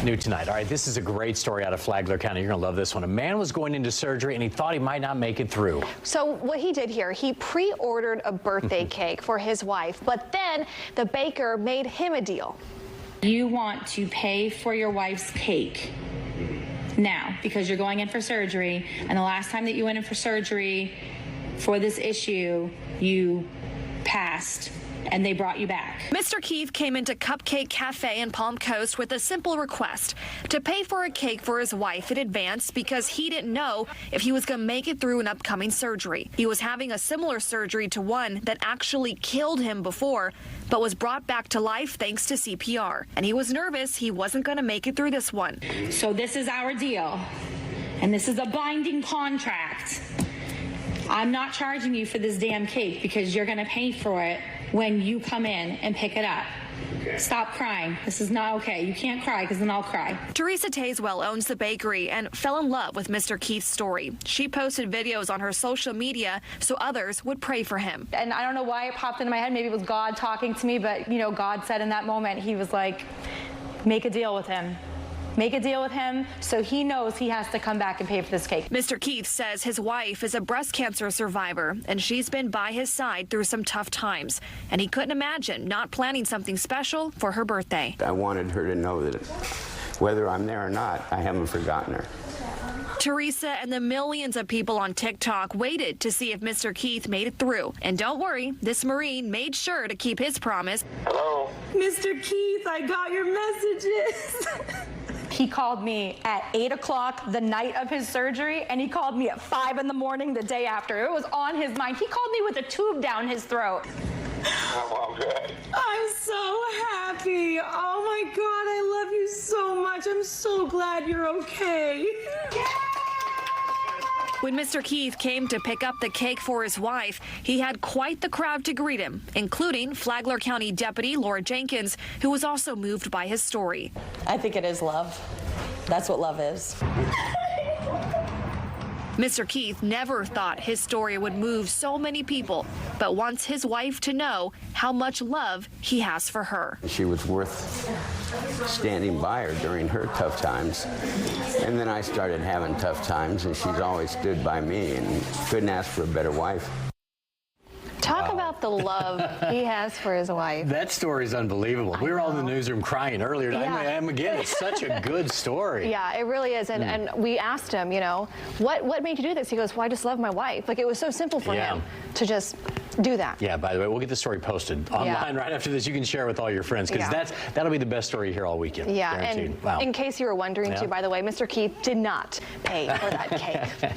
New tonight. All right, this is a great story out of Flagler County. You're going to love this one. A man was going into surgery and he thought he might not make it through. So what he did here, he pre-ordered a birthday cake for his wife, but then the baker made him a deal. You want to pay for your wife's cake now because you're going in for surgery, and the last time that you went in for surgery for this issue, you passed and they brought you back. Mr. Keith came into Cupcake Café in Palm Coast with a simple request to pay for a cake for his wife in advance because he didn't know if he was going to make it through an upcoming surgery. He was having a similar surgery to one that actually killed him before, but was brought back to life thanks to CPR. And he was nervous he wasn't going to make it through this one. So this is our deal, and this is a binding contract. I'm not charging you for this damn cake because you're going to pay for it when you come in and pick it up. Stop crying. This is not okay. You can't cry because then I'll cry. Teresa Tazewell owns the bakery and fell in love with Mr. Keith's story. She posted videos on her social media so others would pray for him. And I don't know why it popped into my head. Maybe it was God talking to me, but, you know, God said in that moment, he was like, make a deal with him. Make a deal with him so he knows he has to come back and pay for this cake. Mr. Keith says his wife is a breast cancer survivor, and she's been by his side through some tough times. And he couldn't imagine not planning something special for her birthday. I wanted her to know that whether I'm there or not, I haven't forgotten her. Teresa and the millions of people on TikTok waited to see if Mr. Keith made it through. And don't worry, this Marine made sure to keep his promise. Hello? Mr. Keith, I got your messages. He called me at 8 o'clock the night of his surgery, and he called me at 5 in the morning the day after. It was on his mind. He called me with a tube down his throat. I'm good. I'm so happy. Oh my God, I love you so much. I'm so glad you're okay. When Mr. Keith came to pick up the cake for his wife, he had quite the crowd to greet him, including Flagler County Deputy Laura Jenkins, who was also moved by his story. I think it is love. That's what love is. Mr. Keith never thought his story would move so many people, but wants his wife to know how much love he has for her. She was worth standing by her during her tough times. And then I started having tough times, and she's always stood by me, and couldn't ask for a better wife. Talk about the love he has for his wife. That story is unbelievable. We were all in the newsroom crying earlier. Yeah. And again, it's such a good story. Yeah, it really is. And we asked him, you know, what made you do this? He goes, well, I just love my wife. Like, it was so simple for him to just do that. Yeah, by the way, we'll get the story posted online right after this. You can share it with all your friends, because that'll be the best story you hear all weekend. Yeah, guaranteed. and in case you were wondering too, by the way, Mr. Keith did not pay for that cake.